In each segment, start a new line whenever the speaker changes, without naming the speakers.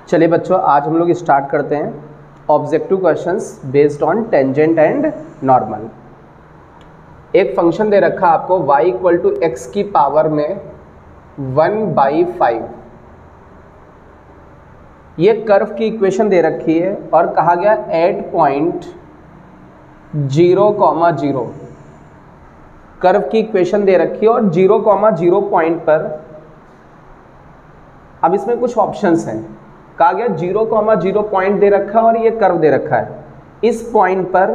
चलिए बच्चों, आज हम लोग स्टार्ट करते हैं objective questions based on tangent and normal. एक फंक्शन दे रखा आपको y इक्वल टू एक्स की पावर में 1/5। ये कर्व की इक्वेशन दे रखी है और कहा गया एट पॉइंट 0,0 कर्व की इक्वेशन दे रखी है और 0,0 पॉइंट पर अब इसमें कुछ ऑप्शंस हैं। कहा गया 0,0 पॉइंट दे रखा है और ये कर्व दे रखा है। इस पॉइंट पर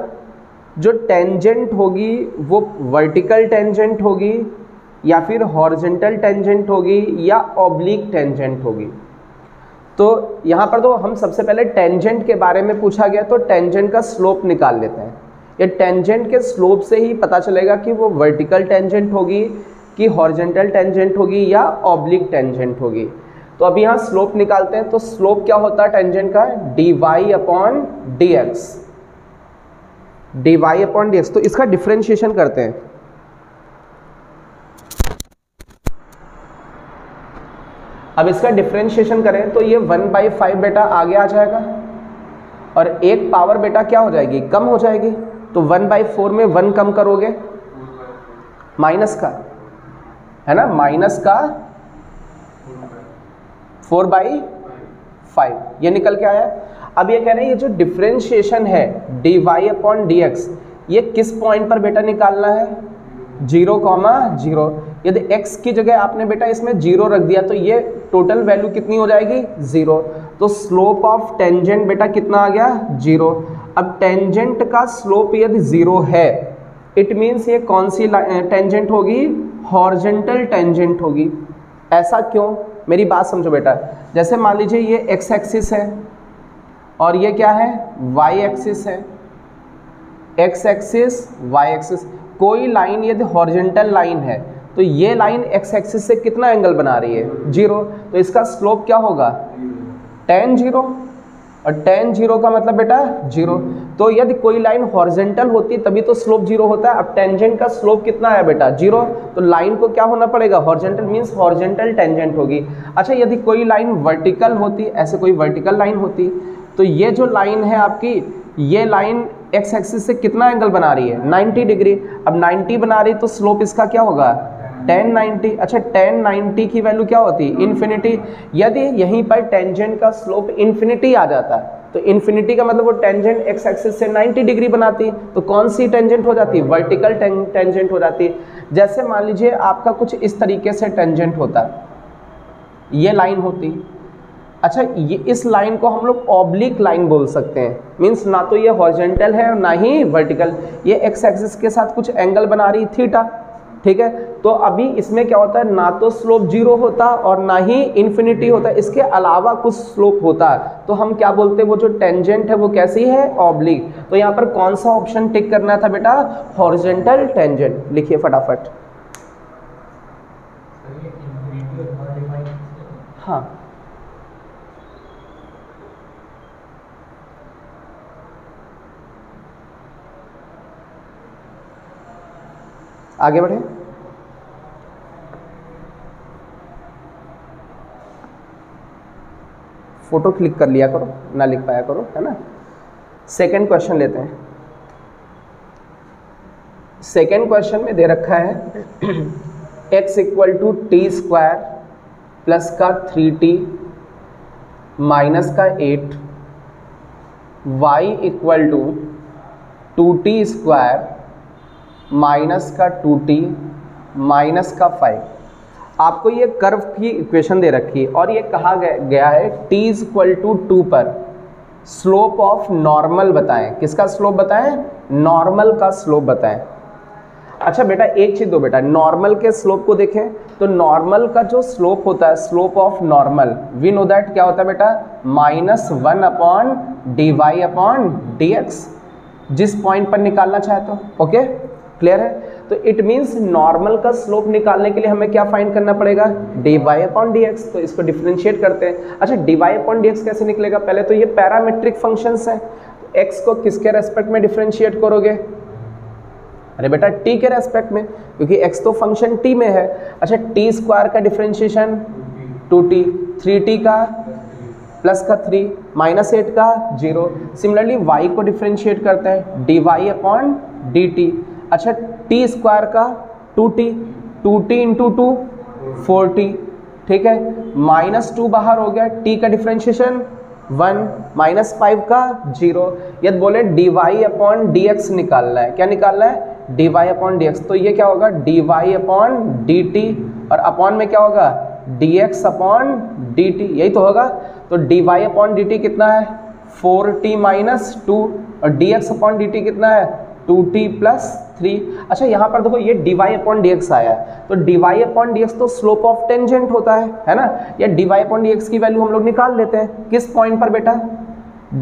जो टेंजेंट होगी वो वर्टिकल टेंजेंट होगी या फिर हॉरिजॉन्टल टेंजेंट होगी या ऑब्लिक टेंजेंट होगी। तो यहाँ पर तो हम सबसे पहले टेंजेंट के बारे में पूछा गया, तो टेंजेंट का स्लोप निकाल लेते हैं। ये टेंजेंट के स्लोप से ही पता चलेगा कि वो वर्टिकल टेंजेंट होगी कि हॉरिजॉन्टल टेंजेंट होगी या ऑब्लिक टेंजेंट होगी। तो अभी यहाँ स्लोप निकालते हैं। तो स्लोप क्या होता है टेंजेंट का? dy/dx। dy/dx। तो इसका डिफरेंशिएशन करते हैं। अब इसका डिफरेंशिएशन करें तो ये 1/5 बेटा आगे आ जाएगा और एक पावर बेटा क्या हो जाएगी? कम हो जाएगी। तो 1/4 में 1 कम करोगे, माइनस का है ना, माइनस का 4/5 ये निकल के आया। अब ये कह रहे हैं ये जो डिफरेंशिएशन है dy/dx ये किस पॉइंट पर बेटा निकालना है? 0,0। यदि x की जगह आपने बेटा इसमें 0 रख दिया तो ये टोटल वैल्यू कितनी हो जाएगी? 0। तो स्लोप ऑफ टेंजेंट बेटा कितना आ गया? 0। अब टेंजेंट का स्लोप यदि 0 है इट मीन्स ये कौन सी टेंजेंट होगी? हॉरिजॉन्टल टेंजेंट होगी। ऐसा क्यों? मेरी बात समझो बेटा। जैसे मान लीजिए ये x एक्सिस है और ये क्या है? y एक्सिस है। x axis y axis. कोई लाइन यदि हॉरिजॉन्टल लाइन है तो ये लाइन x एक्सिस से कितना एंगल बना रही है? 0। तो इसका स्लोप क्या होगा? tan 0। और tan 0 का मतलब बेटा 0। तो यदि कोई लाइन हॉरिजॉन्टल होती तभी तो स्लोप 0 होता है। अब टेंजेंट का स्लोप कितना है बेटा? 0। तो लाइन को क्या होना पड़ेगा? हॉरिजॉन्टल मीन्स हॉरिजॉन्टल टेंजेंट होगी। अच्छा, यदि कोई लाइन वर्टिकल होती, ऐसे कोई वर्टिकल लाइन होती तो ये जो लाइन है आपकी, ये लाइन x एक्सिस से कितना एंगल बना रही है? 90 डिग्री। अब 90 बना रही तो स्लोप इसका क्या होगा? tan 90। अच्छा, tan 90 की वैल्यू क्या होती? इन्फिनिटी। यदि यहीं पर टेंजेंट का स्लोप इन्फिनिटी आ जाता तो इन्फिनिटी का मतलब वो टेंजेंट x एक्सिस से 90 डिग्री बनाती, तो कौन सी टेंजेंट हो जाती? वर्टिकल टेंजेंट हो जाती। जैसे मान लीजिए आपका कुछ इस तरीके से टेंजेंट होता, ये लाइन होती। अच्छा, ये इस लाइन को हम लोग ऑब्लिक लाइन बोल सकते हैं। मीन्स ना तो ये हॉरिजॉन्टल है और ना ही वर्टिकल। ये x एक्सिस के साथ कुछ एंगल बना रही थीटा, ठीक है। तो अभी इसमें क्या होता है? ना तो स्लोप 0 होता और ना ही इन्फिनिटी होता, इसके अलावा कुछ स्लोप होता है। तो हम क्या बोलते हैं? वो जो टेंजेंट है वो कैसी है? ऑब्लिक। तो यहाँ पर कौन सा ऑप्शन टिक करना था बेटा? Horizontal tangent. लिखिए फटाफट। हाँ, आगे बढ़े। फोटो क्लिक कर लिया करो, ना लिख पाया करो, है ना। सेकंड क्वेश्चन लेते हैं। सेकंड क्वेश्चन में दे रखा है x equal to t² plus का 3t माइनस का 8, y equal to 2t² minus का 2t माइनस का 5। आपको ये कर्व की इक्वेशन दे रखी है और ये कहा गया है t इक्वल टू 2 पर स्लोप ऑफ नॉर्मल बताएं। किसका स्लोप बताएं? नॉर्मल का स्लोप बताएं। अच्छा बेटा, एक चीज़ दो बेटा, नॉर्मल के स्लोप को देखें तो नॉर्मल का जो स्लोप होता है, slope of normal, we know that क्या होता है बेटा? -1/dy/dx। जिस पॉइंट पर निकालना चाहे तो। ओके, क्लियर है। तो इट मीन्स नॉर्मल का स्लोप निकालने के लिए हमें क्या फाइंड करना पड़ेगा? dy/dx। तो इसको डिफरेंशिएट करते हैं। अच्छा, dy/dx कैसे निकलेगा? पहले तो ये पैरामेट्रिक फंक्शंस हैं, x को किसके रेस्पेक्ट में डिफरेंशिएट करोगे? अरे बेटा t के रेस्पेक्ट में, क्योंकि x तो फंक्शन t में है। अच्छा, t² का डिफरेंशिएशन 2t, 3t का प्लस का 3 माइनस 8 का 0। सिमिलरली y को डिफ्रेंशिएट करते हैं dy अपॉन dt। अच्छा t स्क्वायर का 2t, 2t इंटू 2 4t, ठीक है। -2 बाहर हो गया, t का डिफ्रेंशिएशन 1, -5 का 0। यदि बोले dy अपॉन dx निकालना है, क्या निकालना है dy अपॉन dx, तो ये क्या होगा dy अपॉन dt और अपॉन में क्या होगा dx अपॉन dt, यही तो होगा। तो dy अपॉन dt कितना है 4t माइनस 2 और dx अपॉन dt कितना है 2t प्लस 3। अच्छा यहाँ पर देखो ये dy अपॉन dx आया है, तो dy अपॉन dx तो स्लोप ऑफ टेंजेंट होता है ना। या dy अपॉन dx की वैल्यू हम लोग निकाल लेते हैं किस पॉइंट पर बेटा,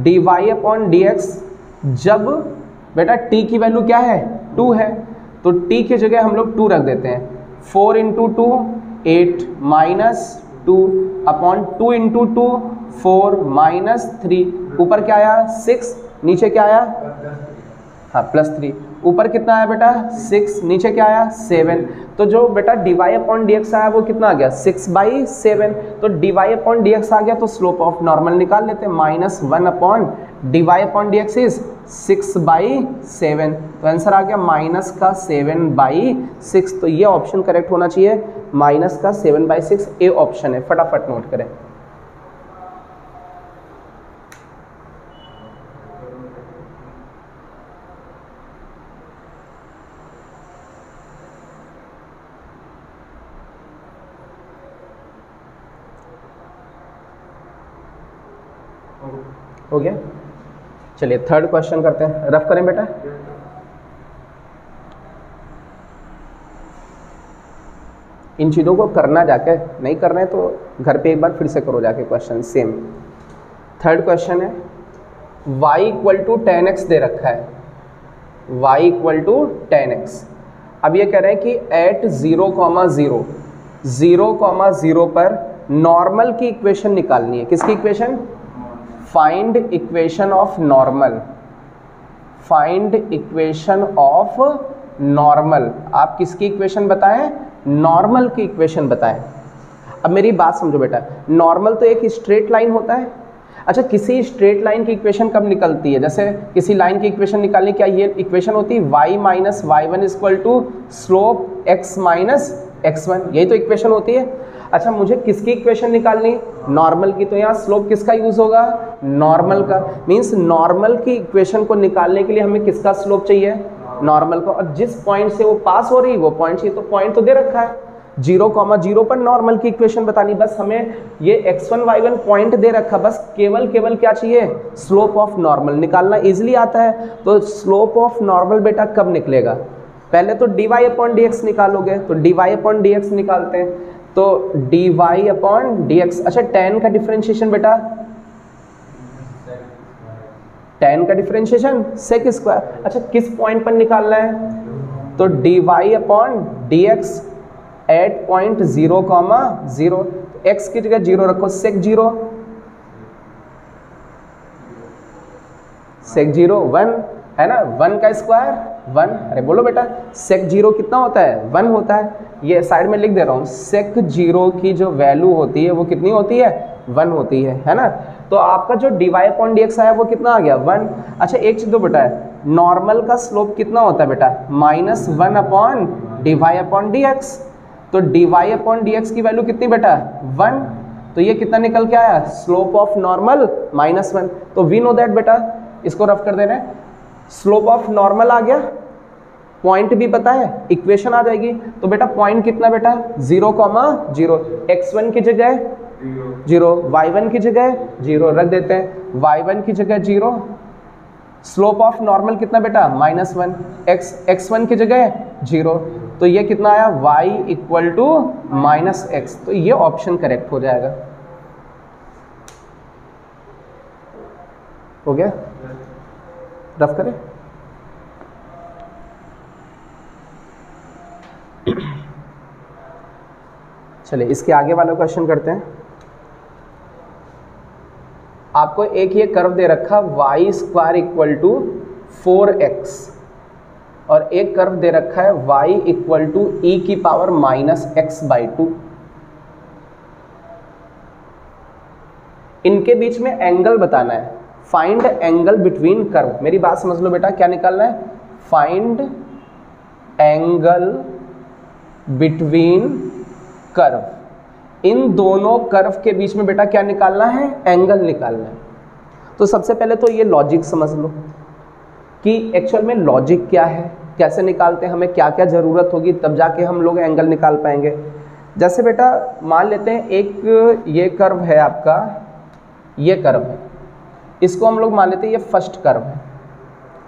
dy अपॉन dx जब बेटा t की वैल्यू क्या है 2 है, तो t की जगह हम लोग 2 रख देते हैं। 4 into 2 8 minus 2 upon 2 into 2 4 minus 3, ऊपर क्या आया 6, नीचे क्या आया हाँ प्लस 3, ऊपर कितना आया बेटा 6, नीचे क्या आया 7। तो जो बेटा dy अपॉन dx आया वो कितना आ गया 6/7। तो dy अपॉन dx आ गया, तो स्लोप ऑफ नॉर्मल निकाल लेते हैं। -1 upon dy upon dx is 6/7, तो आंसर आ गया -7/6। तो ये ऑप्शन करेक्ट होना चाहिए, -7/6 ए ऑप्शन है, फटाफट नोट करें। हो गया, चलिए थर्ड क्वेश्चन करते हैं, रफ करें बेटा। इन चीज़ों को करना जाके, नहीं करना है तो घर पे एक बार फिर से करो जाके क्वेश्चन सेम। थर्ड क्वेश्चन है y इक्वल टू 10x दे रखा है, y इक्वल टू 10x। अब ये कह रहे हैं कि एट 0,0 0,0 पर नॉर्मल की इक्वेशन निकालनी है। किसकी equation, find equation of normal, find equation of normal. आप किसकी इक्वेशन बताएं, नॉर्मल की इक्वेशन बताएं। अब मेरी बात समझो बेटा, नॉर्मल तो एक स्ट्रेट लाइन होता है। अच्छा किसी स्ट्रेट लाइन की इक्वेशन कब निकलती है, जैसे किसी लाइन की इक्वेशन निकालनी, क्या ये इक्वेशन होती है y minus y1 equal to slope x minus x1, यही तो इक्वेशन होती है। अच्छा मुझे किसकी इक्वेशन निकालनी, नॉर्मल की, तो यहाँ स्लोप किसका यूज होगा, नॉर्मल का। मींस नॉर्मल की इक्वेशन को निकालने के लिए हमें किसका स्लोप चाहिए, नॉर्मल का। और जिस पॉइंट से वो पास हो रही है वो पॉइंट चाहिए, तो पॉइंट तो दे रखा है 0,0 पर नॉर्मल की इक्वेशन बतानी। बस हमें ये x1 y1 पॉइंट दे रखा, बस केवल क्या चाहिए, स्लोप ऑफ नॉर्मल निकालना इजिली आता है। तो स्लोप ऑफ नॉर्मल बेटा कब निकलेगा, पहले तो dy अपॉन dx निकालोगे, तो dy अपॉन dx निकालते हैं, तो dy अपॉन dx। अच्छा tan का डिफरेंशिएशन बेटा, tan का डिफरेंशिएशन sec स्क्वायर। अच्छा किस पॉइंट पर निकालना है, तो dy upon dx at point 0,0, x की जगह 0 रखो, sec 0 1 है ना, 1 का स्क्वायर 1, अरे बोलो बेटा sec 0 कितना होता है 1 होता है। ये साइड में लिख दे रहा हूँ, sec 0 की जो वैल्यू होती है वो कितनी होती है 1 होती है ना। तो आपका जो dy अपॉन dx आया वो कितना आ गया 1। अच्छा एक चीज तो बेटा है, नॉर्मल का स्लोप कितना होता है बेटा, -1 अपॉन dy अपॉन dx। तो dy अपॉन dx की वैल्यू कितनी बेटा 1, तो ये कितना निकल के आया, स्लोप ऑफ नॉर्मल -1। तो वी नो दैट बेटा, इसको रफ कर दे रहे हैं, स्लोप ऑफ नॉर्मल आ गया, पॉइंट भी पता है, इक्वेशन आ जाएगी। तो बेटा पॉइंट कितना बेटा 0,0, x1 की जगह 0, y1 की जगह 0 रख देते हैं, y1 की जगह 0, स्लोप ऑफ नॉर्मल कितना बेटा -1, x1 की जगह 0, तो ये कितना आया y इक्वल टू -x। तो ये ऑप्शन करेक्ट हो जाएगा। हो गया, रफ करें। चलिए इसके आगे वाला क्वेश्चन करते हैं। आपको एक ये कर्व दे रखा y square equal to 4x और एक कर्व दे रखा है y इक्वल टू e की पावर -x/2। इनके बीच में एंगल बताना है, फाइंड एंगल बिटवीन कर्व। मेरी बात समझ लो बेटा, क्या निकालना है, फाइंड एंगल बिटवीन कर्व। इन दोनों कर्व के बीच में बेटा क्या निकालना है, एंगल निकालना है। तो सबसे पहले तो ये लॉजिक समझ लो कि एक्चुअल में लॉजिक क्या है, कैसे निकालते हैं, हमें क्या क्या ज़रूरत होगी, तब जाके हम लोग एंगल निकाल पाएंगे। जैसे बेटा मान लेते हैं एक ये कर्व है आपका, ये कर्व है, इसको हम लोग मान लेते हैं ये फर्स्ट कर्व है,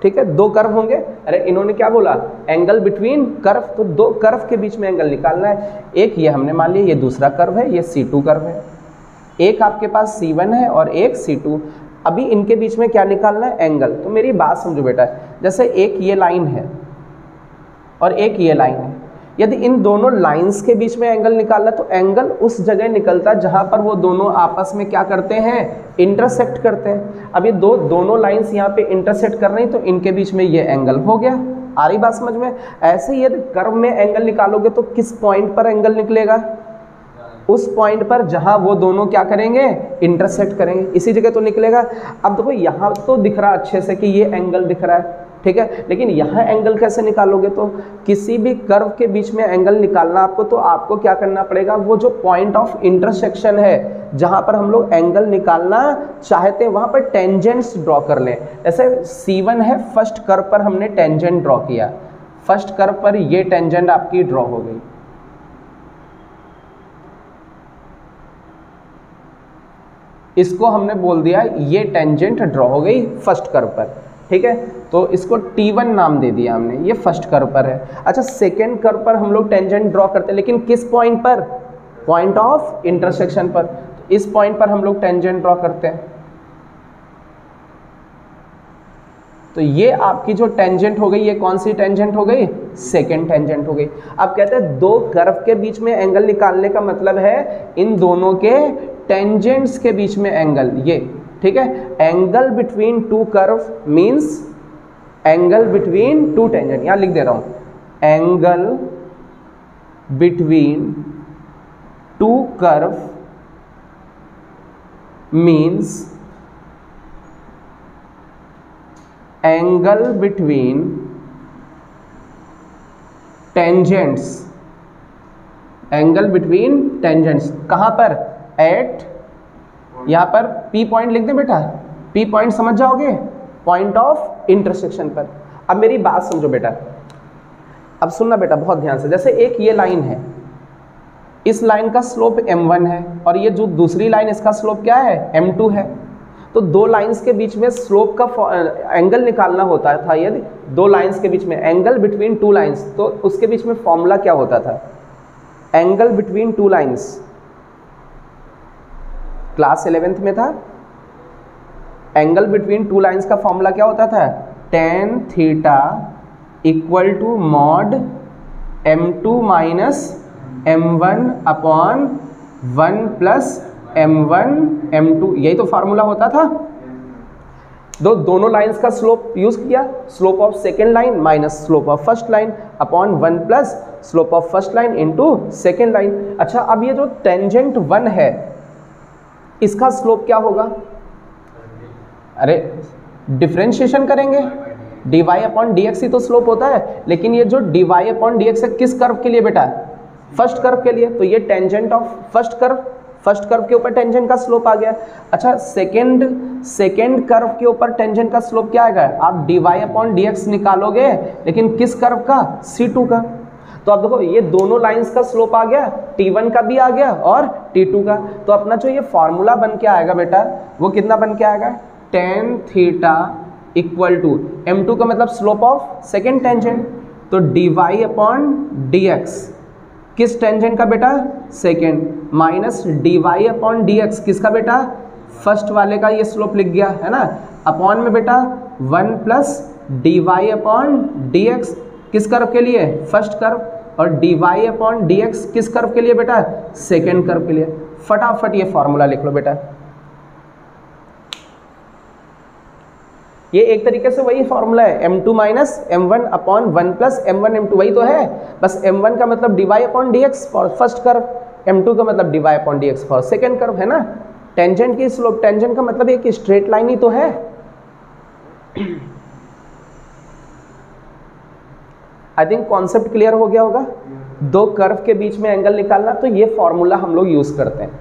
ठीक है। दो कर्व होंगे, अरे इन्होंने क्या बोला, एंगल बिटवीन कर्व, तो दो कर्व के बीच में एंगल निकालना है। एक ये हमने मान लिया ये दूसरा कर्व है, ये C2 कर्व है, एक आपके पास C1 है और एक C2। अभी इनके बीच में क्या निकालना है, एंगल। तो मेरी बात समझो बेटा, जैसे एक ये लाइन है और एक ये लाइन है, यदि इन दोनों लाइंस के बीच में एंगल निकालना तो एंगल उस जगह निकलता है जहां पर वो दोनों आपस में क्या करते हैं, इंटरसेक्ट करते हैं। अब ये दोनों लाइंस यहाँ पे इंटरसेक्ट कर रही, तो इनके बीच में ये एंगल हो गया। आ रही बात समझ में। ऐसे ही यदि कर्व में एंगल निकालोगे तो किस पॉइंट पर एंगल निकलेगा, उस पॉइंट पर जहां वो दोनों क्या करेंगे, इंटरसेक्ट करेंगे, इसी जगह तो निकलेगा। अब देखो यहाँ तो दिख रहा अच्छे से कि ये एंगल दिख रहा है, ठीक है, लेकिन यहाँ एंगल कैसे निकालोगे। तो किसी भी कर्व के बीच में एंगल निकालना आपको, तो आपको क्या करना पड़ेगा, वो जो पॉइंट ऑफ इंटरसेक्शन है जहाँ पर हम लोग एंगल निकालना चाहते हैं वहाँ पर टेंजेंट्स ड्रॉ कर लें। जैसे C1 है, फर्स्ट कर्व पर हमने टेंजेंट ड्रॉ किया, फर्स्ट कर्व पर ये टेंजेंट आपकी ड्रॉ हो गई। इसको हमने बोल दिया ये टेंजेंट ड्रॉ हो गई फर्स्ट कर्व पर, ठीक है। तो इसको T1 नाम दे दिया हमने, ये फर्स्ट कर्व पर है। अच्छा, सेकेंड कर्व पर हम लोग टेंजेंट ड्रॉ करते हैं, लेकिन किस पॉइंट पर, पॉइंट ऑफ इंटरसेक्शन पर। तो इस पॉइंट पर हम लोग टेंजेंट ड्रॉ करते हैं। तो ये आपकी जो टेंजेंट हो गई, ये कौन सी टेंजेंट हो गई, सेकेंड टेंजेंट हो गई। अब कहते हैं दो कर्व के बीच में एंगल निकालने का मतलब है इन दोनों के टेंजेंट्स के बीच में एंगल, ये ठीक है। Angle between to curve means angle between to tangent, यहां लिख दे रहा हूं, angle between to curve means angle between tangents, angle between tangents कहां पर, एट, यहां पर P पॉइंट लिख दे बेटा, P पॉइंट समझ जाओगे, पॉइंट ऑफ इंटरसेक्शन पर। अब मेरी बात समझो बेटा, अब सुनना बेटा बहुत ध्यान से। जैसे एक ये लाइन है, इस लाइन का स्लोप m1 है और ये जो दूसरी लाइन इसका स्लोप क्या है, m2 है। तो दो लाइंस के बीच में स्लोप का एंगल निकालना होता था, यदि दो लाइंस के बीच में एंगल बिटवीन टू लाइंस, तो उसके बीच में फॉर्मूला क्या होता था, angle between two lines, class 11th में था। एंगल बिटवीन टू लाइंस का फॉर्मूला क्या होता था, tan theta equal to mod m2 minus m1 upon 1 plus m1 m2, यही तो फार्मूला होता था। दोनों लाइंस का स्लोप यूज किया, slope of second line minus slope of first line upon 1 plus slope of first line into second line. अच्छा, अब ये जो टेंजेंट 1 है इसका स्लोप क्या होगा, अरे डिफरेंशिएशन करेंगे, dy अपॉन dx ही तो स्लोप होता है, लेकिन ये जो dy अपॉन dx है किस कर्व के लिए बेटा, फर्स्ट कर्व के लिए। तो ये टेंजेंट ऑफ फर्स्ट कर्व के ऊपर टेंजेंट का स्लोप आ गया। अच्छा, सेकेंड कर्व के ऊपर टेंजेंट का स्लोप क्या आएगा, आप dy अपॉन dx निकालोगे, लेकिन किस कर्व का, C2 का। तो अब देखो ये दोनों लाइंस का स्लोप आ गया, T1 का भी आ गया और T2 का। तो अपना जो ये फॉर्मूला बन के आएगा बेटा, वो कितना बन के आएगा, tan theta equal to m2 का मतलब स्लोप ऑफ सेकेंड टेंजेंट, तो dy अपॉन dx किस टेंजेंट का बेटा, second, minus dy upon dx किसका बेटा, फर्स्ट वाले का, ये स्लोप लिख गया है ना, अपॉन में बेटा 1 प्लस dy अपॉन dx किस कर्व के लिए, फर्स्ट कर्व, और dy अपॉन dx किस कर्व के लिए बेटा, सेकेंड कर्व के लिए। फटाफट ये फॉर्मूला लिख लो बेटा, ये एक तरीके से वही फॉर्मूला है, m2 minus m1 upon 1 plus m1 m2, वही तो है, बस m1 का मतलब dy upon dx for first curve, m2 का मतलब dy upon dx for second curve, है ना। टेंजेंट की स्लोप, टेंजेंट का मतलब एक स्ट्रेट लाइन ही तो है। आई थिंक कॉन्सेप्ट क्लियर हो गया होगा। दो कर्व के बीच में एंगल निकालना, तो ये फॉर्मूला हम लोग यूज करते हैं।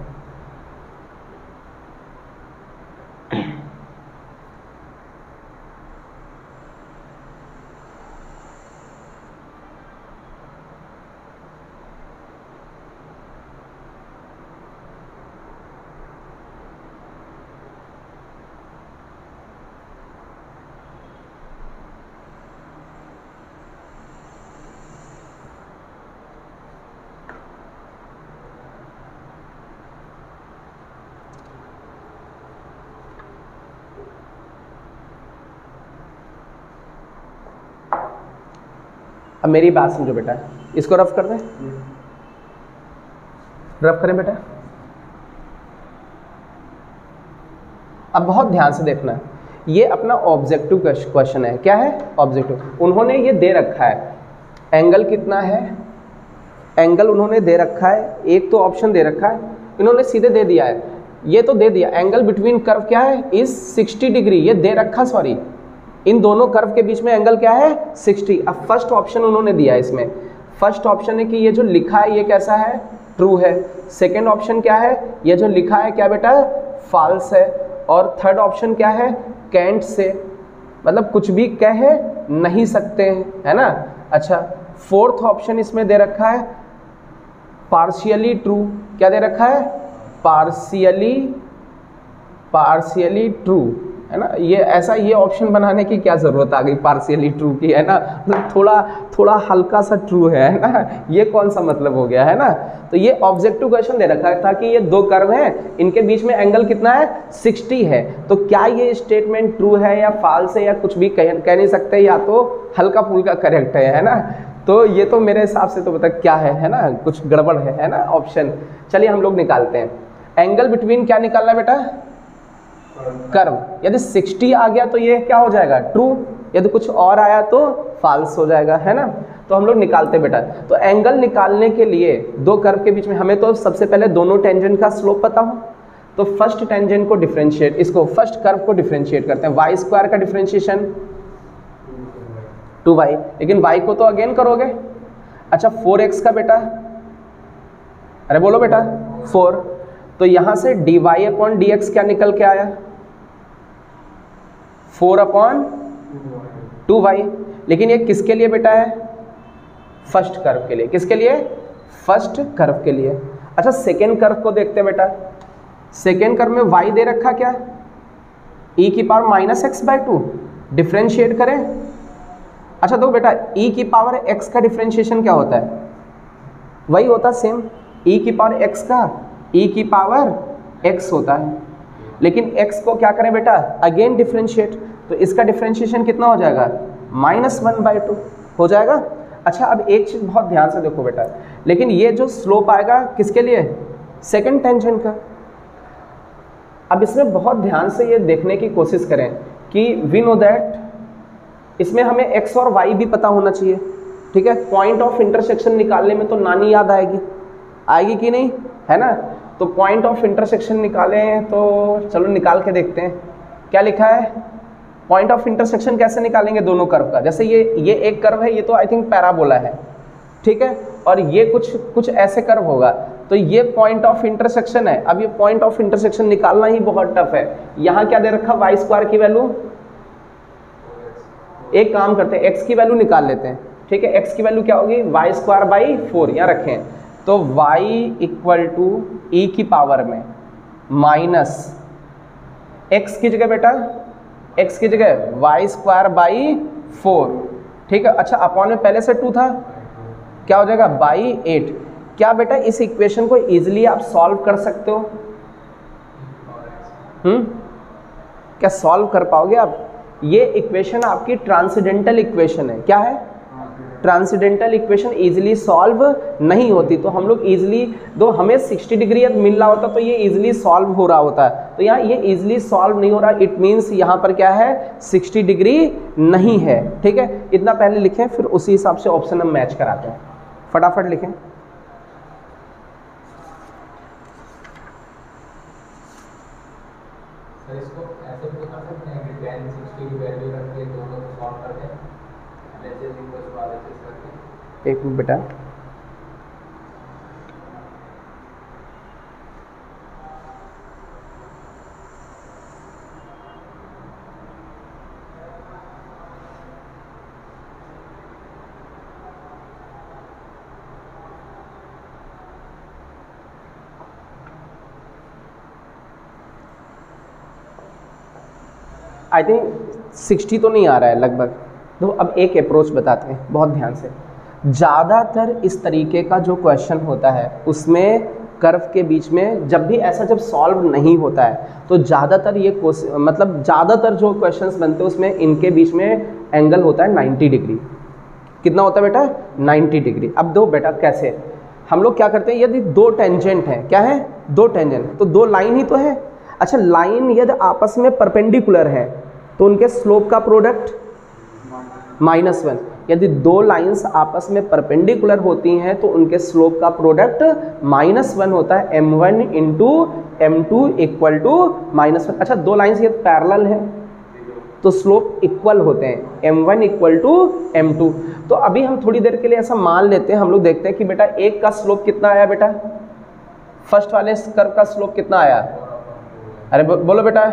अब मेरी बात समझो बेटा, इसको रफ कर दें, रफ करें बेटा। अब बहुत ध्यान से देखना, ये अपना ऑब्जेक्टिव क्वेश्चन है। क्या है? ऑब्जेक्टिव। उन्होंने ये दे रखा है, एंगल कितना है, एंगल उन्होंने दे रखा है, एक तो ऑप्शन दे रखा है, इन्होंने सीधे दे दिया है, ये तो दे दिया एंगल बिटवीन कर्व क्या है, इज 60 डिग्री, ये दे रखा, सॉरी इन दोनों कर्व के बीच में एंगल क्या है, 60। अब फर्स्ट ऑप्शन उन्होंने दिया है, इसमें फर्स्ट ऑप्शन है कि ये जो लिखा है ये कैसा है, ट्रू है। सेकंड ऑप्शन क्या है, ये जो लिखा है क्या बेटा, फॉल्स है। और थर्ड ऑप्शन क्या है, कैंट से, मतलब कुछ भी कह नहीं सकते हैं, है ना। अच्छा, फोर्थ ऑप्शन इसमें दे रखा है पार्शियली ट्रू। क्या दे रखा है, पार्शियली ट्रू, है ना। ये ऐसा, ये ऑप्शन बनाने की क्या ज़रूरत आ गई पार्शियली ट्रू की, है ना, मतलब थोड़ा हल्का सा ट्रू है ना, ये कौन सा मतलब हो गया, है ना। तो ये ऑब्जेक्टिव क्वेश्चन दे रखा था कि ये दो कर्व हैं, इनके बीच में एंगल कितना है, 60 है। तो क्या ये स्टेटमेंट ट्रू है या फॉल्स है या कुछ भी कह नहीं सकते, या तो हल्का फुल्का करेक्ट है ना। तो ये तो मेरे हिसाब से तो बता क्या है ना, कुछ गड़बड़ है ना ऑप्शन। चलिए हम लोग निकालते हैं, एंगल बिटवीन क्या निकालना बेटा, कर्व। यदि 60 आ गया तो ये क्या हो जाएगा, ट्रू, यदि कुछ और आया तो फॉल्स हो जाएगा, है ना। तो हम लोग निकालते बेटा। तो एंगल निकालने के लिए दो कर्व के बीच में हमें तो सबसे पहले दोनों टेंजेंट का स्लोप पता हो, तो फर्स्ट टेंजेंट को डिफरेंशिएट, इसको फर्स्ट कर्व को डिफरेंशिएट करते हैं। वाई स्क्वायर का डिफरेंशिएशन 2y, लेकिन y को तो अगेन करोगे। अच्छा 4x का बेटा, अरे बोलो बेटा 4, तो यहां से dy अपॉन dx क्या निकल के आया, 4 अपॉन 2y। लेकिन ये किसके लिए बेटा है, फर्स्ट कर्व के लिए। किसके लिए, फर्स्ट कर्व के लिए। अच्छा सेकेंड कर्व को देखते हैं बेटा, सेकेंड कर्व में y दे रखा क्या, e की पावर -x/2, डिफ्रेंशिएट करें। अच्छा तो बेटा e की पावर x का डिफ्रेंशिएशन क्या होता है, वही होता सेम, e की पावर x का e की पावर x होता है। लेकिन x को क्या करें बेटा, अगेन डिफ्रेंशिएट, तो इसका डिफ्रेंशिएशन कितना हो जाएगा, -1/2 हो जाएगा। अच्छा अब एक चीज़ बहुत ध्यान से देखो बेटा, लेकिन ये जो स्लोप आएगा किसके लिए, सेकंड टेंजेंट का। अब इसमें बहुत ध्यान से ये देखने की कोशिश करें कि वी नो दैट इसमें हमें x और y भी पता होना चाहिए, ठीक है। पॉइंट ऑफ इंटरसेक्शन निकालने में तो नानी याद आएगी कि नहीं, है ना। तो पॉइंट ऑफ इंटरसेक्शन निकालें, तो चलो निकाल के देखते हैं क्या लिखा है। पॉइंट ऑफ इंटरसेक्शन कैसे निकालेंगे दोनों कर्व का, जैसे ये एक कर्व है, ये तो आई थिंक पैराबोला है, ठीक है, और ये कुछ ऐसे कर्व होगा, तो ये पॉइंट ऑफ इंटरसेक्शन है। अब ये पॉइंट ऑफ इंटरसेक्शन निकालना ही बहुत टफ है। यहाँ क्या दे रखा, वाई स्क्वायर की वैल्यू, एक काम करते हैं x की वैल्यू निकाल लेते हैं, ठीक है। x की वैल्यू क्या होगी, y²/4, यहाँ रखें, तो y = e की पावर में माइनस x की जगह बेटा, x की जगह y²/4, ठीक है। अच्छा अपॉन में पहले से 2 था, क्या हो जाएगा, बाई 8। क्या बेटा इस इक्वेशन को इजीली आप सॉल्व कर सकते हो, क्या सॉल्व कर पाओगे आप। ये इक्वेशन आपकी ट्रांसेंडेंटल इक्वेशन है, क्या है, ट्रांसेंडेंटल इक्वेशन इजीली सॉल्व नहीं होती। तो हम लोग इजीली, दो हमें 60 डिग्री मिल रहा होता तो ये इजीली सॉल्व हो रहा होता है, तो यहाँ ये इजीली सॉल्व नहीं हो रहा, इट मीन्स यहाँ पर क्या है, 60 डिग्री नहीं है, ठीक है। इतना पहले लिखें, फिर उसी हिसाब से ऑप्शन हम मैच कराते हैं, फटाफट लिखें।
इसको ऐसे भी कर सकते हैं कि 10 60 की वैल्यू रख के दोनों को सॉल्व कर दें, LHS इक्वल्स टू RHS करके।
एक मिनट बेटा, आई थिंक 60 तो नहीं आ रहा है लगभग। तो अब एक अप्रोच बताते हैं बहुत ध्यान से। ज़्यादातर इस तरीके का जो क्वेश्चन होता है उसमें कर्व के बीच में जब भी ऐसा जब सॉल्व नहीं होता है तो ज़्यादातर ये मतलब ज़्यादातर जो क्वेश्चंस बनते हैं उसमें इनके बीच में एंगल होता है 90 डिग्री। कितना होता है बेटा? 90 डिग्री। अब दो बेटा कैसे हम लोग क्या करते हैं, यदि दो टेंजेंट हैं, क्या है? दो टेंजेंट, तो दो लाइन ही तो है। अच्छा, लाइन यदि आपस में परपेंडिकुलर है तो उनके स्लोप का प्रोडक्ट -1। यदि दो लाइंस आपस में परपेंडिकुलर होती हैं तो उनके स्लोप का प्रोडक्ट -1 होता है। m1 into m2 equal to -1। अच्छा, दो लाइंस ये पैरेलल है तो स्लोप इक्वल होते हैं, m1 इक्वल टू m2। तो अभी हम थोड़ी देर के लिए ऐसा मान लेते हैं, हम लोग देखते हैं कि बेटा एक का स्लोप कितना आया बेटा, फर्स्ट वाले कर्व का स्लोप कितना आया? अरे बोलो बेटा,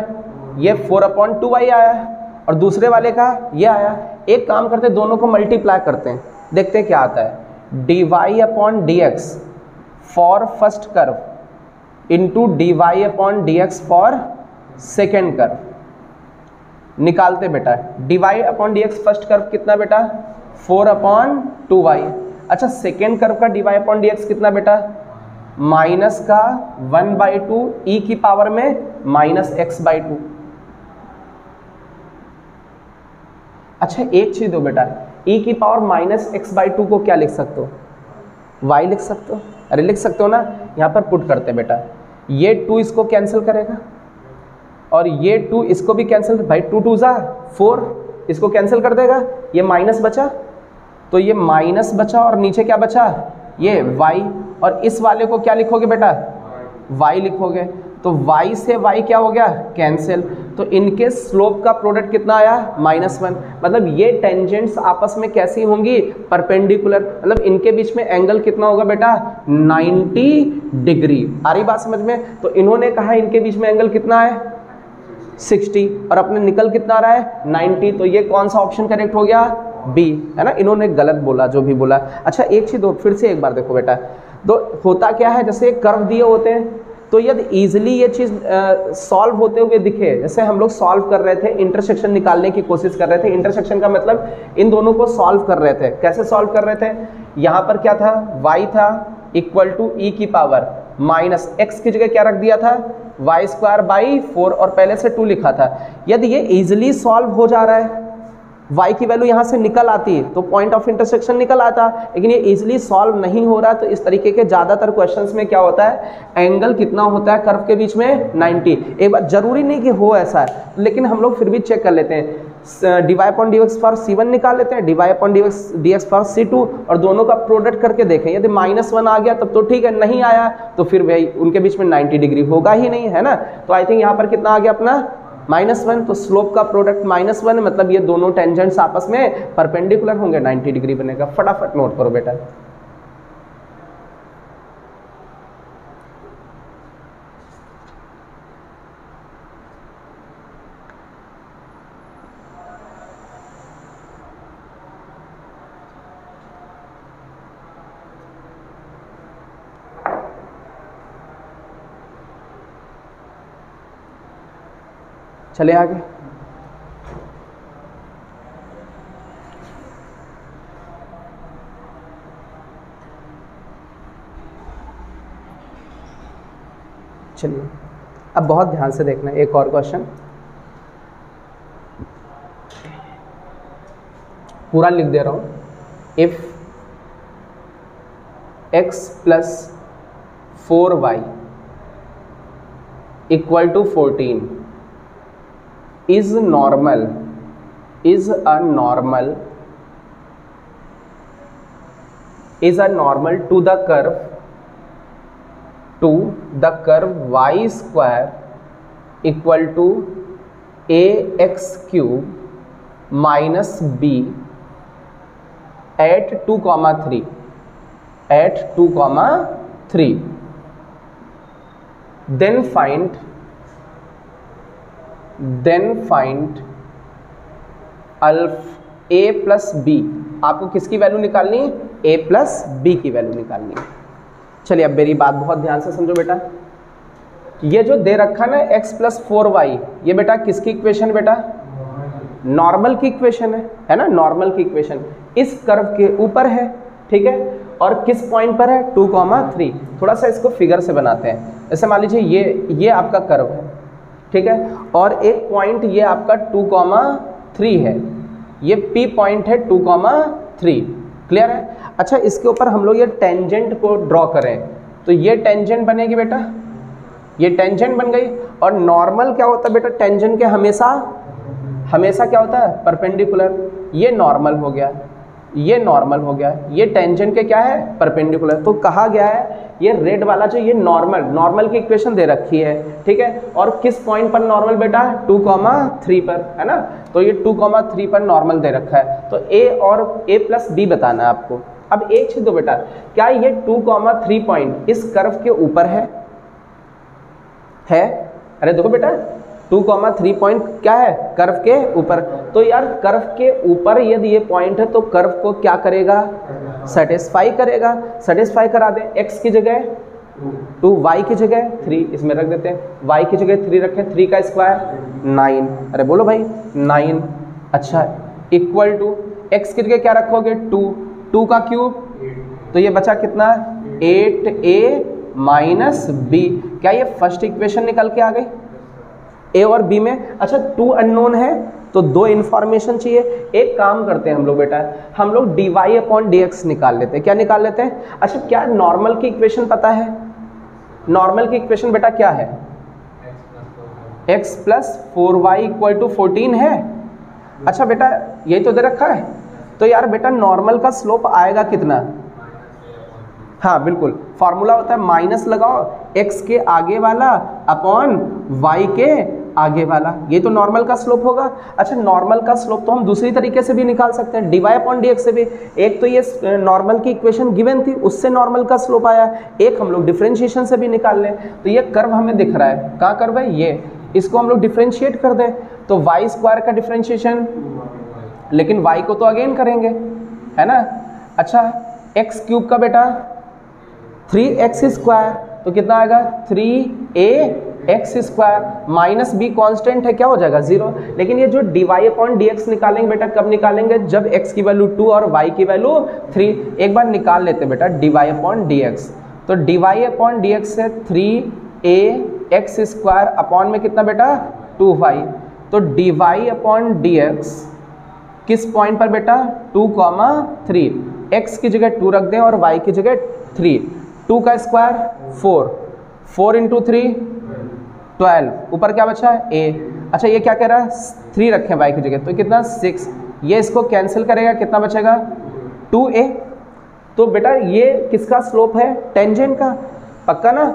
ये 4/2y आया और दूसरे वाले का ये आया। एक काम करते हैं, दोनों को मल्टीप्लाई करते हैं, देखते हैं क्या आता है। dy/dx for first curve into dy/dx for second curve निकालते बेटा। dy/dx फर्स्ट कर्व कितना बेटा? 4/2y। अच्छा, सेकेंड कर्व का dy/dx कितना बेटा? माइनस का 1/2 e की पावर में -x/2। अच्छा, एक चीज दो बेटा, e की पावर -x/2 को क्या लिख सकते हो? y लिख सकते हो। अरे लिख सकते हो ना, यहाँ पर पुट करते बेटा। ये 2 इसको कैंसिल करेगा और ये 2 इसको भी कैंसिल, भाई 2 2 जा 4, इसको कैंसिल कर देगा। ये माइनस बचा तो ये माइनस बचा और नीचे क्या बचा? ये y। और इस वाले को क्या लिखोगे बेटा? y लिखोगे। तो y से y क्या हो गया? कैंसिल। तो इनके स्लोप का प्रोडक्ट कितना आया? -1। मतलब ये टेंजेंट्स आपस में कैसी होंगी? परपेंडिकुलर। मतलब इनके बीच में एंगल कितना होगा बेटा? 90 डिग्री। आ रही बात समझ में? तो इन्होंने कहा इनके बीच में एंगल कितना है? 60 और अपने निकल कितना आ रहा है? 90। तो ये कौन सा ऑप्शन करेक्ट हो गया? बी, है ना। इन्होंने गलत बोला जो भी बोला। अच्छा, एक चीज फिर से एक बार देखो बेटा, तो होता क्या है, जैसे कर्व दिए होते हैं तो यदि इजीली ये चीज़ सॉल्व होते हुए दिखे, जैसे हम लोग सॉल्व कर रहे थे, इंटरसेक्शन निकालने की कोशिश कर रहे थे। इंटरसेक्शन का मतलब इन दोनों को सॉल्व कर रहे थे। कैसे सॉल्व कर रहे थे? यहाँ पर क्या था? y था इक्वल टू e की पावर माइनस x की जगह क्या रख दिया था? y²/4 और पहले से 2 लिखा था। यदि ये इजीली सॉल्व हो जा रहा है, y की वैल्यू यहाँ से निकल आती तो पॉइंट ऑफ इंटरसेक्शन निकल आता, लेकिन ये इजीली सॉल्व नहीं हो रहा। तो इस तरीके के ज़्यादातर क्वेश्चंस में क्या होता है? एंगल कितना होता है कर्व के बीच में? 90। एक बार जरूरी नहीं कि हो ऐसा है, लेकिन हम लोग फिर भी चेक कर लेते हैं। dy/dx फॉर c1 निकाल लेते हैं, dy/dx फॉर c2 और दोनों का प्रोडक्ट करके देखें। यदि -1 आ गया तब तो ठीक है, नहीं आया तो फिर भाई उनके बीच में 90 डिग्री होगा ही नहीं, है ना। तो आई थिंक यहाँ पर कितना आ गया अपना? -1। तो स्लोप का प्रोडक्ट -1, मतलब ये दोनों टेंजेंट्स आपस में परपेंडिकुलर होंगे, 90 डिग्री बनेगा। फटाफट नोट करो बेटा। चले आगे। चलिए अब बहुत ध्यान से देखना, एक और क्वेश्चन पूरा लिख दे रहा हूं। If x + 4y = 14 is a normal to the curve y² = ax³ minus b at 2,3 at 2,3 then find a plus b। आपको किसकी वैल्यू निकालनी है? a प्लस b की वैल्यू निकालनी है। चलिए अब मेरी बात बहुत ध्यान से समझो बेटा, ये जो दे रखा ना x प्लस 4y, ये बेटा किसकी इक्वेशन बेटा? नॉर्मल की इक्वेशन है ना, नॉर्मल की इक्वेशन इस कर्व के ऊपर है, ठीक है, और किस पॉइंट पर है? 2,3। थोड़ा सा इसको फिगर से बनाते हैं। जैसे मान लीजिए ये आपका कर्व है, ठीक है, और एक पॉइंट ये आपका 2,3 है, ये P पॉइंट है 2,3। क्लियर है? अच्छा, इसके ऊपर हम लोग ये टेंजेंट को ड्रॉ करें तो ये टेंजेंट बनेगी बेटा, ये टेंजेंट बन गई। और नॉर्मल क्या होता है बेटा? टेंजेंट के हमेशा क्या होता है? परपेंडिकुलर। ये नॉर्मल हो गया, ये नॉर्मल हो गया, ये टेंजेंट के क्या है? परपेंडिकुलर। तो कहा गया है ये रेड वाला जो ये नॉर्मल की इक्वेशन दे रखी है, ठीक है, और किस पॉइंट पर नॉर्मल बेटा? 2,3 पर, है ना। तो ये 2,3 पर नॉर्मल दे रखा है, तो a और a प्लस b बताना है आपको। अब एक चीज दो बेटा, क्या ये 2,3 पॉइंट इस कर्व के ऊपर है? अरे देखो बेटा, 2,3 पॉइंट क्या है? कर्व के ऊपर। तो यार कर्व के ऊपर यदि ये पॉइंट है तो कर्व को क्या करेगा? सेटिस्फाई करेगा। सेटिस्फाई करा दें, x की जगह 2, y की जगह 3, इसमें रख देते हैं, y की जगह 3 रखें, 3 का स्क्वायर 9। अरे बोलो भाई 9। अच्छा, इक्वल टू x की जगह क्या रखोगे? 2 का क्यूब, तो ये बचा कितना? 8a minus b। क्या ये फर्स्ट इक्वेशन निकल के आ गई a और b में? अच्छा, 2 अननोन है तो 2 इन्फॉर्मेशन चाहिए। एक काम करते हैं हम लोग बेटा, हम लोग dy/dx निकाल लेते हैं। क्या निकाल लेते हैं? अच्छा, क्या नॉर्मल की इक्वेशन पता है? नॉर्मल की इक्वेशन बेटा क्या है? x plus 4y equal to 14 है। अच्छा बेटा, यही तो दे रखा है। तो यार बेटा नॉर्मल का स्लोप आएगा कितना? हाँ बिल्कुल, फॉर्मूला होता है माइनस लगाओ x के आगे वाला अपॉन y के आगे वाला, ये तो नॉर्मल का स्लोप होगा। अच्छा, नॉर्मल का स्लोप तो हम दूसरी तरीके से भी निकाल सकते हैं, dy/dx से भी। एक तो ये नॉर्मल की इक्वेशन गिवन थी, उससे नॉर्मल का स्लोप आया, एक हम लोग डिफरेंशिएशन से भी निकाल लें। तो ये कर्व हमें दिख रहा है, कहाँ कर्व है? ये, इसको हम लोग डिफरेंशिएट कर दें तो y² का डिफरेंशिएशन, लेकिन y को तो अगेन करेंगे, है ना। अच्छा, x³ का बेटा 3x² तो कितना आएगा? 3ax² माइनस b कांस्टेंट है, क्या हो जाएगा? 0। लेकिन ये जो dy/dx निकालेंगे बेटा, कब निकालेंगे? जब x की वैल्यू 2 और y की वैल्यू 3। एक बार निकाल लेते बेटा dy/dx। तो dy/dx से 3ax² अपॉन में कितना बेटा? 2y। तो dy/dx किस पॉइंट पर बेटा? 2,3। x की जगह 2 रख दें और y की जगह 3। 2 का स्क्वायर 4 इंटू 3 12, ऊपर क्या बचा है? a। अच्छा, ये क्या कह रहा है? 3 रखें y की जगह, तो कितना? 6। ये इसको कैंसिल करेगा, कितना बचेगा? 2a। तो बेटा ये किसका स्लोप है? टेंजेंट का, पक्का ना।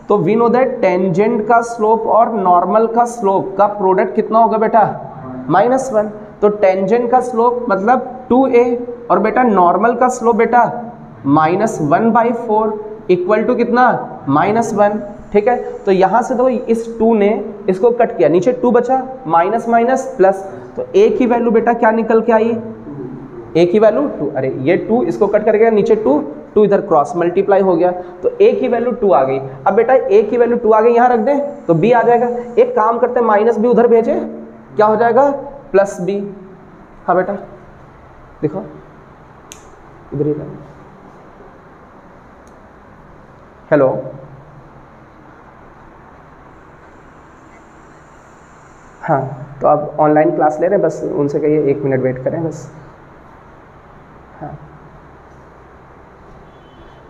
तो वी नो दैट टेंजेंट का स्लोप और नॉर्मल का स्लोप का प्रोडक्ट कितना होगा बेटा? -1। तो टेंजेंट का स्लोप मतलब 2a और बेटा नॉर्मल का स्लोप बेटा -1/4 इक्वल टू कितना? -1। ठीक है, तो यहाँ से तो इस 2 ने इसको कट किया, नीचे 2 बचा, माइनस माइनस प्लस, तो a की वैल्यू बेटा क्या निकल के आई? a की वैल्यू 2। अरे ये 2 इसको कट करके नीचे 2 इधर क्रॉस मल्टीप्लाई हो गया, तो a की वैल्यू 2 आ गई। अब बेटा a की वैल्यू 2 आ गई, यहाँ रख दें तो b आ जाएगा। एक काम करते हैं, माइनस b उधर भेजे, क्या हो जाएगा? +b। हाँ बेटा देखो इधर ही, हेलो, हाँ तो अब ऑनलाइन क्लास ले रहे हैं, बस उनसे कहिए 1 मिनट वेट करें बस। हाँ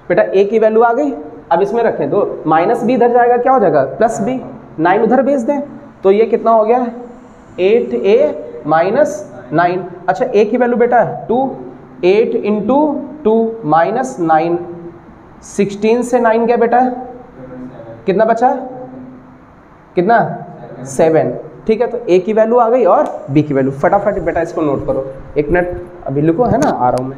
बेटा a की वैल्यू आ गई, अब इसमें रखें दो, -b इधर जाएगा, क्या हो जाएगा? +b। 9 उधर भेज दें तो ये कितना हो गया? 8a - 9। अच्छा, a की वैल्यू बेटा 2, 8 इंटू 2 -9, 16 से 9 गया बेटा, कितना बचा? कितना? 7। ठीक है, तो ए की वैल्यू आ गई और बी की वैल्यू। फटाफट बेटा इसको नोट करो, 1 मिनट अभी लिखो, है ना, आ रहा हूँ मैं।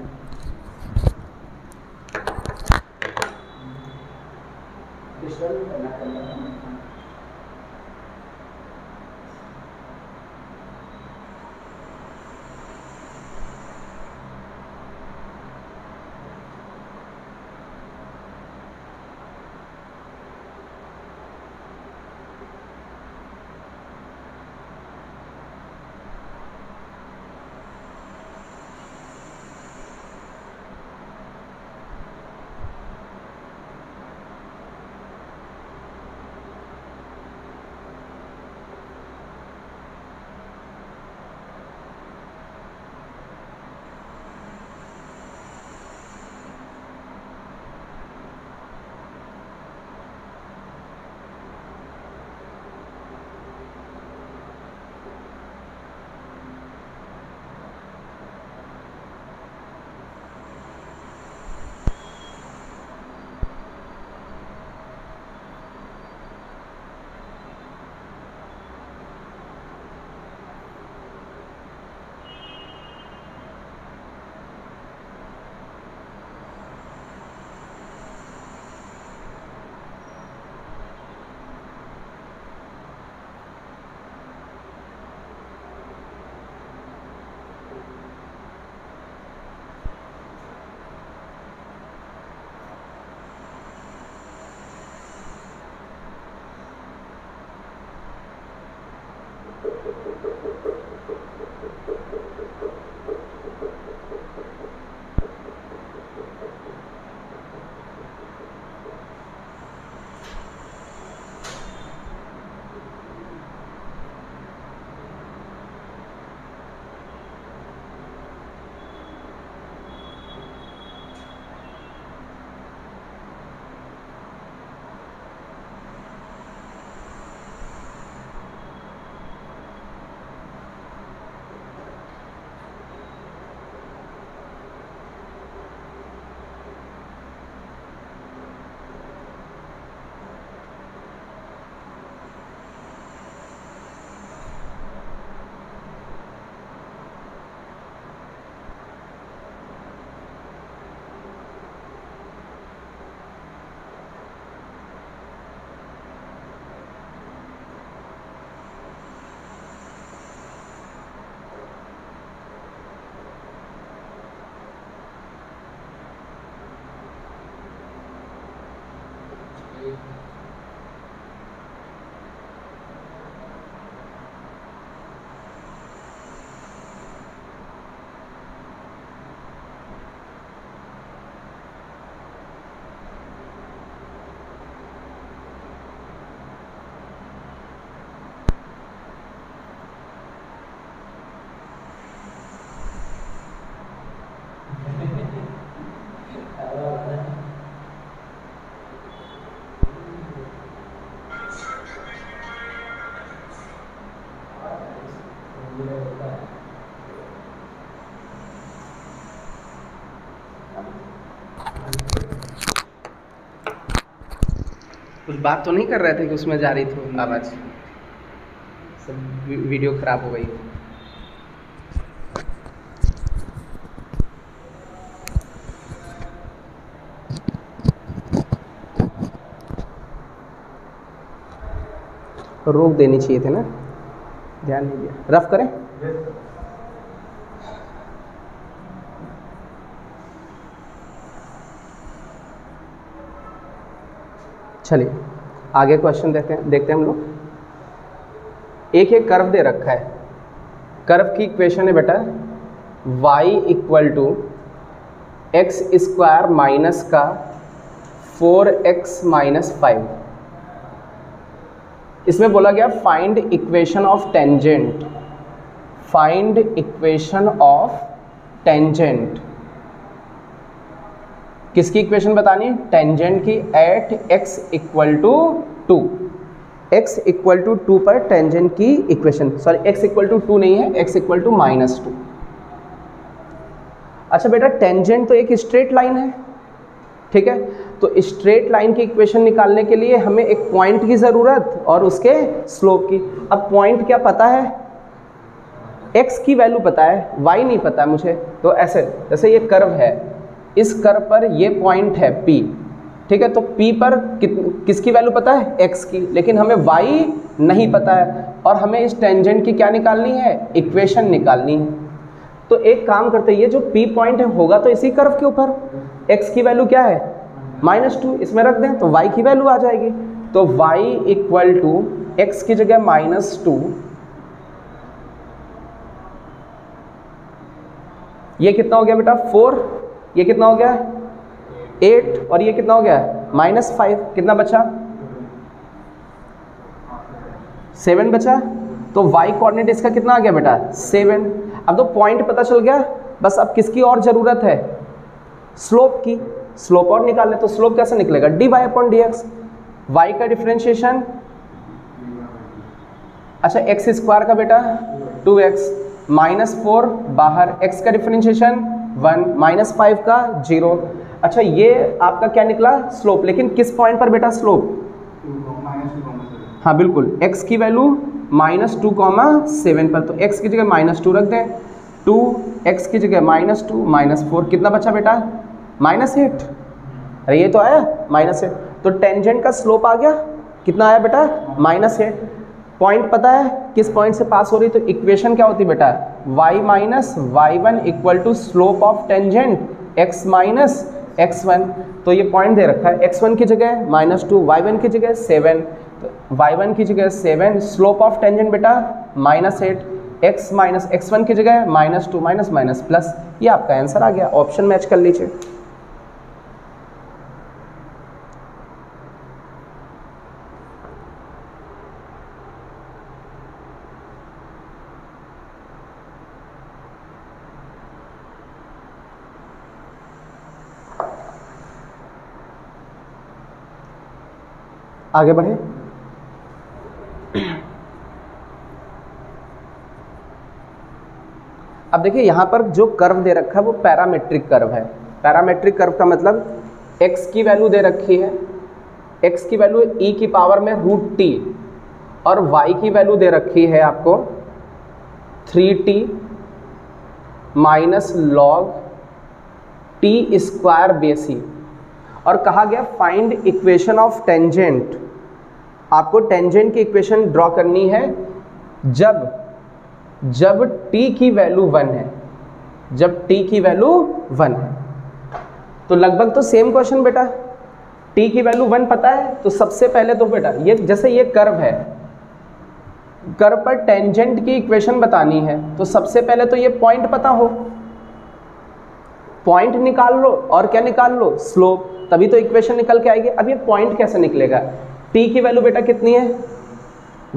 कुछ बात तो नहीं कर रहे थे कि उसमें जा रही थी आवाज़, सब वीडियो खराब हो गई। रोक देनी चाहिए थे ना, ध्यान नहीं दिया। रफ करें? चलिए आगे क्वेश्चन देखते हैं हम लोग। एक कर्व दे रखा है, कर्व की इक्वेशन है बेटा y equal to x square minus का 4x माइनस 5। इसमें बोला गया find equation of tangent, find equation of tangent. किसकी इक्वेशन बतानी है? टेंजेंट की at x equal to 2, x equal to 2 पर टेंजेंट की equation, sorry x equal to 2 नहीं है, x इक्वल टू -2। अच्छा बेटा टेंजेंट तो एक स्ट्रेट लाइन है, ठीक है, तो स्ट्रेट लाइन की इक्वेशन निकालने के लिए हमें एक पॉइंट की ज़रूरत और उसके स्लोप की। अब पॉइंट क्या पता है, x की वैल्यू पता है, y नहीं पता है मुझे। तो ऐसे जैसे ये कर्व है, इस कर्व पर ये पॉइंट है p, ठीक है, तो p पर किसकी वैल्यू पता है, x की, लेकिन हमें y नहीं पता है और हमें इस टेंजेंट की क्या निकालनी है, इक्वेशन निकालनी है। तो एक काम करते हैं, ये जो p पॉइंट है होगा तो इसी कर्व के ऊपर, x की वैल्यू क्या है -2, इसमें रख दें तो y की वैल्यू आ जाएगी। तो y इक्वल टू x की जगह -2, ये कितना हो गया बेटा 4, ये कितना हो गया 8 और ये कितना हो गया -5, कितना बचा 7 बचा। तो y कोऑर्डिनेट इसका कितना आ गया बेटा 7। अब तो पॉइंट पता चल गया, बस अब किसकी और ज़रूरत है, स्लोप की। स्लोप और निकालने, तो स्लोप कैसे निकलेगा, dy/dx, y का डिफरेंशिएशन, अच्छा x स्क्वायर का बेटा 2x, -4 बाहर, x का डिफरेंशिएशन 1, -5 का 0। अच्छा ये आपका क्या निकला स्लोप, लेकिन किस पॉइंट पर बेटा स्लोप, हाँ बिल्कुल, x की वैल्यू -2,7 पर, तो x की जगह -2 रख दें, 2x की जगह -2 -4, कितना बचा बेटा -8। अरे ये तो आया -8, तो टेंजेंट का स्लोप आ गया, कितना आया बेटा -8। पॉइंट पता है किस पॉइंट से पास हो रही, तो इक्वेशन क्या होती बेटा, y minus y1 equal to slope of tangent x minus x1। तो ये पॉइंट दे रखा है, x1 की जगह -2, y1 की जगह 7, तो y1 की जगह 7, स्लोप ऑफ टेंजेंट बेटा -8, x माइनस x1 की जगह -2 माइनस प्लस, ये आपका आंसर आ गया। ऑप्शन मैच कर लीजिए। आगे बढ़े। अब देखिए यहाँ पर जो कर्व दे रखा है वो पैरामेट्रिक कर्व है। पैरामेट्रिक कर्व का मतलब x की वैल्यू दे रखी है, x की वैल्यू e की पावर में √t और y की वैल्यू दे रखी है आपको 3t minus log t square base e, और कहा गया फाइंड इक्वेशन ऑफ टेंजेंट। आपको टेंजेंट की इक्वेशन ड्रॉ करनी है जब t की वैल्यू 1 है, जब t की वैल्यू 1 है। तो लगभग तो सेम क्वेश्चन बेटा, t की वैल्यू 1 पता है, तो सबसे पहले तो बेटा ये जैसे ये कर्व है, कर्व पर टेंजेंट की इक्वेशन बतानी है, तो सबसे पहले तो ये पॉइंट पता हो, पॉइंट निकाल लो और क्या निकाल लो, स्लोप, तभी तो इक्वेशन निकल के आएगी। अब ये पॉइंट कैसे निकलेगा, t की वैल्यू बेटा कितनी है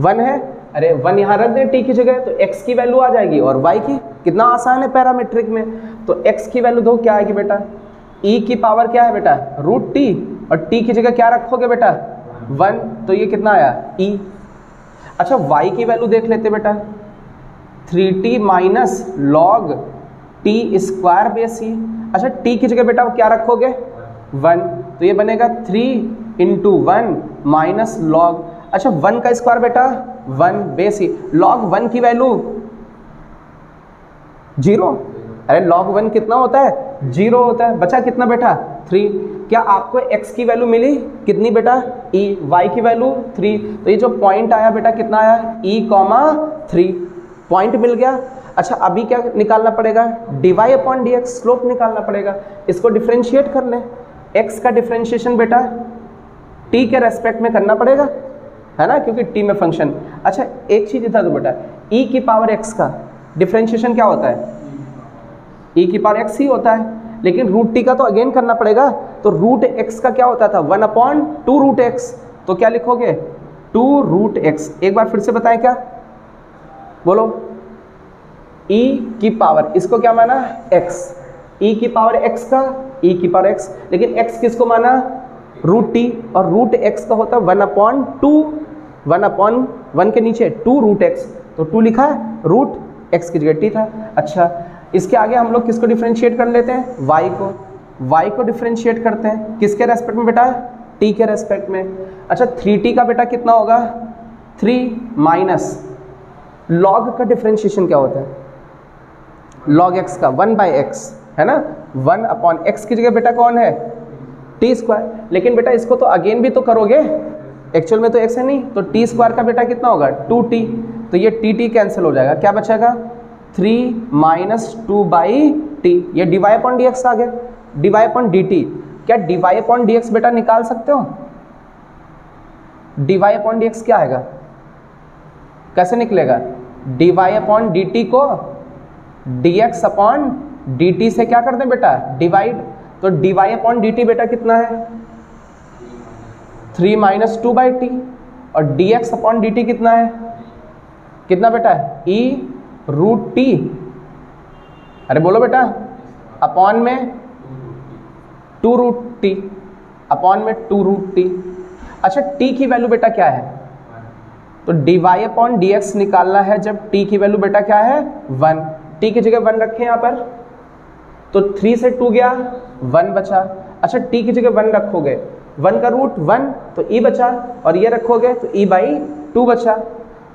1 है, अरे 1 यहाँ रख दें t की जगह, तो x की वैल्यू आ जाएगी और y की, कितना आसान है पैरामेट्रिक में। तो x की वैल्यू दो क्या आएगी बेटा, e की पावर क्या है बेटा √t, और t की जगह क्या रखोगे बेटा 1, तो ये कितना आया e। अच्छा y की वैल्यू देख लेते बेटा, 3t minus log t square base e। अच्छा t की जगह बेटा क्या रखोगे 1, तो ये बनेगा 3 इंटू 1 माइनस लॉग, अच्छा 1 का स्क्वायर बेटा 1 बेस ही, लॉग 1 की वैल्यू 0, अरे log 1 कितना होता है 0 होता है, बचा कितना बेटा 3। क्या आपको x की वैल्यू मिली कितनी बेटा e, y की वैल्यू 3, तो ये जो पॉइंट आया बेटा कितना आया e, 3, पॉइंट मिल गया। अच्छा अभी क्या निकालना पड़ेगा, dy/dx, स्लोप निकालना पड़ेगा। इसको डिफ्रेंशिएट कर लें, x का डिफ्रेंशिएशन बेटा t के रेस्पेक्ट में करना पड़ेगा, है ना, क्योंकि t में फंक्शन। अच्छा एक चीज बता दो बेटा, e की पावर x का डिफ्रेंशिएशन क्या होता है, e की पावर x ही होता है, लेकिन √t का तो अगेन करना पड़ेगा। तो √x का क्या होता था 1/2√x, तो क्या लिखोगे 2√x। एक बार फिर से बताएं क्या, बोलो, e की पावर, इसको क्या माना x, e की पावर x का e की पावर x, लेकिन x किसको माना √t, और √x का होता है 1/1 के नीचे 2√x, तो 2 लिखा है, √x की जगह t था। अच्छा इसके आगे हम लोग किसको डिफ्रेंशिएट कर लेते हैं, y को, y को डिफरेंशिएट करते हैं किसके रेस्पेक्ट में बेटा, t के रेस्पेक्ट में। अच्छा 3t का बेटा कितना होगा, 3 माइनस लॉग का डिफरेंशिएशन क्या होता है, log x का 1/x है ना, 1/x की जगह बेटा कौन है, t स्क्वायर। लेकिन बेटा इसको तो अगेन भी तो करोगे, एक्चुअल में तो x है नहीं, तो t स्क्वायर का बेटा कितना होगा 2t, तो ये t कैंसिल हो जाएगा, क्या बचेगा 3 माइनस 2/t, ये dy/dx आ गया, dy/dt। क्या dy/dx बेटा निकाल सकते हो, dy/dx क्या आएगा, कैसे निकलेगा, dy/dt को dx/dt से क्या कर दें बेटा, डिवाइड, तो dy/dt बेटा कितना है 3 माइनस 2/t, और dx/dt कितना है, कितना बेटा e√t, अरे बोलो बेटा, अपॉन में 2√t, अपॉन में 2√t। अच्छा t की वैल्यू बेटा क्या है, तो dy/dx निकालना है जब t की वैल्यू बेटा क्या है 1, t की जगह 1 रखें यहाँ पर, तो 3 से 2 गया 1 बचा। अच्छा t की जगह 1 रखोगे, 1 का रूट 1 तो e बचा, और ये रखोगे तो e/2 बचा,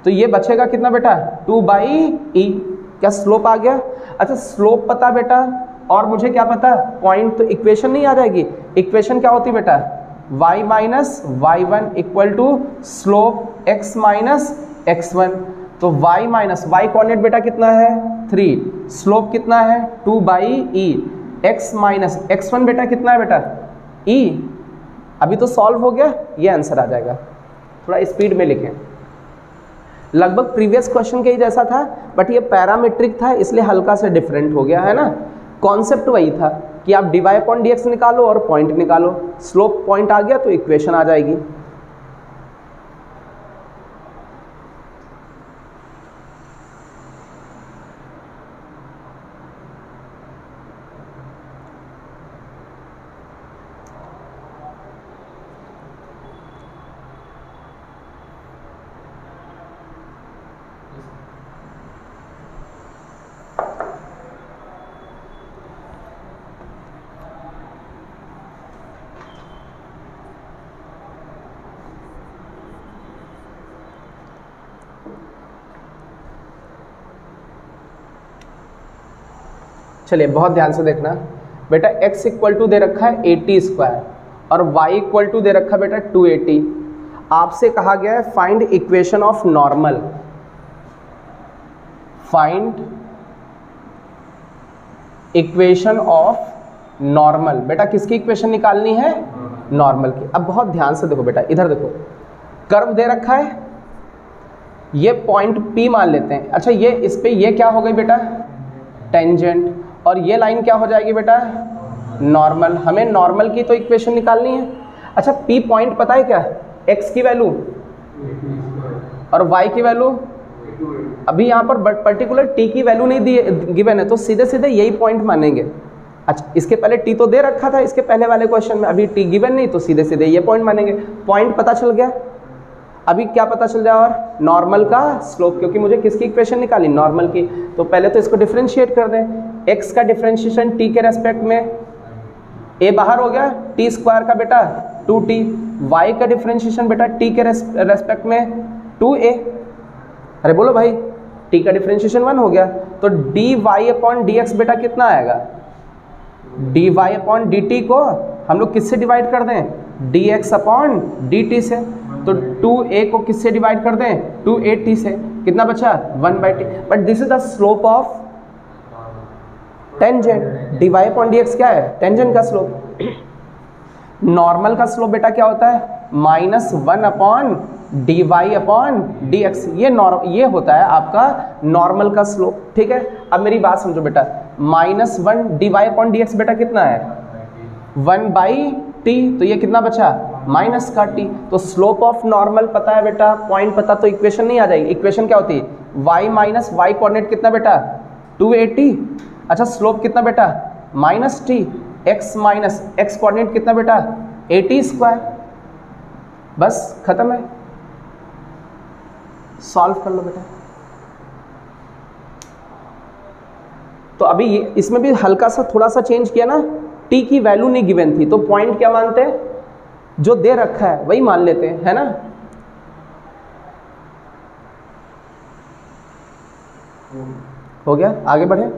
तो ये बचेगा कितना बेटा 2/e, क्या स्लोप आ गया। अच्छा स्लोप पता बेटा, और मुझे क्या पता पॉइंट, तो इक्वेशन नहीं आ जाएगी, इक्वेशन क्या होती बेटा y minus y1 equal to slope x minus x1, तो y माइनस y कोऑर्डिनेट बेटा कितना है 3, स्लोप कितना है 2/e, x माइनस x1 बेटा कितना है बेटा e। अभी तो सॉल्व हो गया, ये आंसर आ जाएगा, थोड़ा स्पीड में लिखें, लगभग प्रीवियस क्वेश्चन के ही जैसा था, बट ये पैरामीट्रिक था इसलिए हल्का से डिफरेंट हो गया है ना। कॉन्सेप्ट वही था कि आप dy/dx निकालो और पॉइंट निकालो, स्लोप पॉइंट आ गया तो इक्वेशन आ जाएगी। चलिए बहुत ध्यान से देखना बेटा, x इक्वल टू दे रखा है 80 स्क्वायर और y इक्वल टू दे रखा है बेटा 280। आपसे कहा गया है find equation of normal, find equation of normal. बेटा किसकी इक्वेशन निकालनी है, नॉर्मल की। अब बहुत ध्यान से देखो बेटा, इधर देखो, कर्व दे रखा है, ये पॉइंट P मान लेते हैं। अच्छा ये इस पे ये क्या हो गई बेटा टेंजेंट, और ये लाइन क्या हो जाएगी बेटा नॉर्मल। हमें नॉर्मल की तो इक्वेशन निकालनी है। अच्छा P पॉइंट पता है क्या, x की वैल्यू और y की वैल्यू, अभी यहाँ पर पर्टिकुलर t की वैल्यू नहीं दी गिवन है, तो सीधे सीधे यही पॉइंट मानेंगे। अच्छा इसके पहले t तो दे रखा था इसके पहले वाले क्वेश्चन में, अभी t गिवन नहीं, तो सीधे सीधे ये पॉइंट मानेंगे। पॉइंट पता चल गया, अभी क्या पता चल जाए और नॉर्मल का स्लोप, क्योंकि मुझे किसकी इक्वेशन निकाली नॉर्मल की। तो पहले तो इसको डिफरेंशिएट कर दें, x का डिफरेंशिएशन t के रेस्पेक्ट में, a बाहर हो गया, t स्क्वायर का बेटा 2t, y का डिफरेंशिएशन बेटा t के रेस्पेक्ट में 2a। अरे बोलो भाई, t का डिफरेंशिएशन 1 हो गया, तो dy/dx बेटा कितना आएगा, dy/dt को हम लोग किससे डिवाइड कर दें, dx/dt से, तो 2a को किससे डिवाइड कर दें 2at से, कितना बचा 1/t। But this is the slope of tangent, dy/dx क्या है टेंजेंट का स्लोप। नॉर्मल का स्लोप बेटा क्या होता है -1/dy/dx, ये होता है आपका नॉर्मल का स्लोप। ठीक है, अब मेरी बात समझो बेटा, -1 dy/dx बेटा कितना है 1/t, तो ये कितना बचा माइनस का t। तो स्लोप ऑफ नॉर्मल पता है बेटा, पॉइंट पता, तो इक्वेशन नहीं आ जाएगी। इक्वेशन क्या होती है y माइनस y कोऑर्डिनेट कितना बेटा 280। अच्छा स्लोप कितना बेटा -t, x minus x coordinate कितना बेटा 80 स्क्वायर। बस खत्म है, सॉल्व कर लो बेटा। तो अभी इसमें भी हल्का सा थोड़ा सा चेंज किया ना, टी की वैल्यू नहीं गिवन थी, तो पॉइंट क्या मानते हैं, जो दे रखा है वही मान लेते हैं, है ना। हो गया, आगे बढ़े।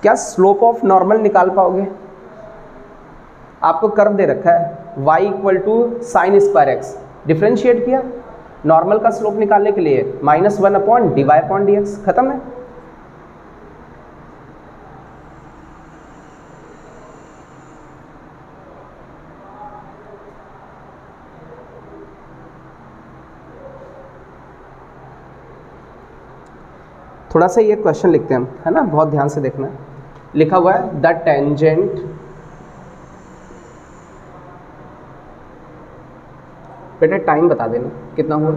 क्या स्लोप ऑफ नॉर्मल निकाल पाओगे? आपको कर्व दे रखा है y equal to sine square x, differentiate किया, नॉर्मल का स्लोप निकालने के लिए -1 अपॉन dy अपॉन dx, खत्म है। थोड़ा सा ये क्वेश्चन लिखते हैं हम, है ना, बहुत ध्यान से देखना है। लिखा हुआ है द टेंजेंट, बेटा टाइम बता देना कितना हुआ,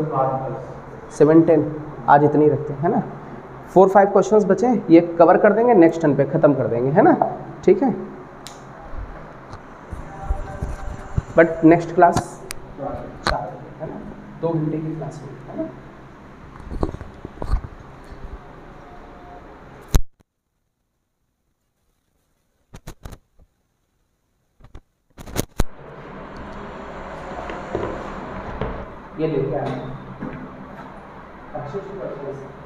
7:10, आज इतनी रखते हैं, है ना। 4-5 क्वेश्चंस बचे, ये कवर कर देंगे, नेक्स्ट टर्न पे ख़त्म कर देंगे, है ना, ठीक है। बट नेक्स्ट क्लास 4 है ना, 2 घंटे की क्लास होगी, है ना। ये लेके आना अच्छे से